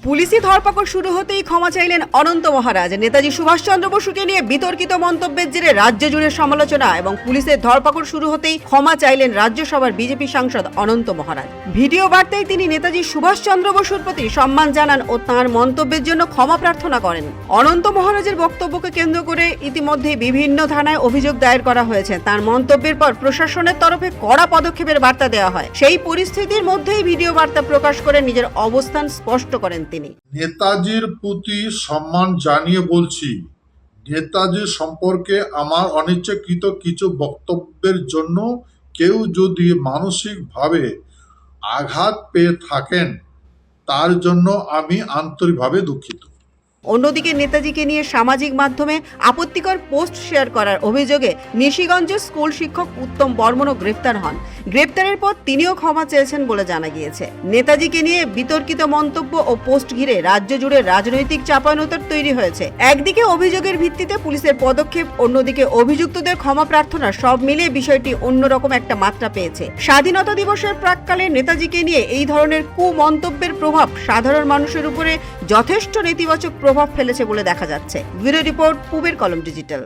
পুলিশি ধরপাকড় শুরু হতেই ক্ষমা চাইলেন অনন্ত মহারাজ। নেতাজি সুভাষচন্দ্র বসুকে নিয়ে বিতর্কিত মন্তব্যের জেরে রাজ্য জুড়ে সমালোচনা এবং পুলিশের ধরপাকড় শুরু হতেই ক্ষমা চাইলেন রাজ্যসভার বিজেপি সাংসদ অনন্ত মহারাজ। ভিডিও বার্তায় তিনি নেতাজি সুভাষচন্দ্র বসুর প্রতি সম্মান জানান ও তাঁর মন্তব্যের জন্য ক্ষমা প্রার্থনা করেন। অনন্ত মহারাজের বক্তব্যকে কেন্দ্র করে ইতিমধ্যে বিভিন্ন থানায় অভিযোগ দায়ের করা হয়েছে। তার মন্তব্যের পর প্রশাসনের তরফে কড়া পদক্ষেপের বার্তা দেওয়া হয়। সেই পরিস্থিতির মধ্যেই ভিডিও বার্তা প্রকাশ করে নিজের অবস্থান স্পষ্ট করেন তিনি। নেতাজির প্রতি সম্মান জানিয়ে বলছি, নেতাজি সম্পর্কে আমার অনিচ্ছাকৃত কিছু বক্তব্যের জন্য কেউ যদি মানসিকভাবে আঘাত পেয়ে থাকেন তার জন্য আমি আন্তরিকভাবে দুঃখিত। অন্যদিকে নেতাজিকে নিয়ে সামাজিক মাধ্যমে আপত্তিকর পোস্ট শেয়ার করার অভিযোগে নিশিগঞ্জের স্কুল শিক্ষক উত্তম বর্মনও গ্রেফতার হন। গ্রেফতারের পর তিনিও ক্ষমা চেয়েছেন বলে জানা গিয়েছে। নেতাজিকে নিয়ে বিতর্কিত মন্তব্য ও পোস্ট ঘিরে রাজ্য জুড়ে রাজনৈতিক চাপানোতর তৈরি হয়েছে। একদিকে অভিযোগের ভিত্তিতে পুলিশের পদক্ষেপ, অন্যদিকে অভিযুক্তদের ক্ষমা প্রার্থনা, সব মিলিয়ে বিষয়টি অন্যরকম একটা মাত্রা পেয়েছে। স্বাধীনতা দিবসের প্রাক্কালে নেতাজিকে নিয়ে এই ধরনের কুমন্তব্যের প্রভাব সাধারণ মানুষের উপরে যথেষ্ট নেতিবাচক প্রভাব ফেলেছে বলে দেখা যাচ্ছে। ব্যুরো রিপোর্ট, পূবের কলম ডিজিটাল।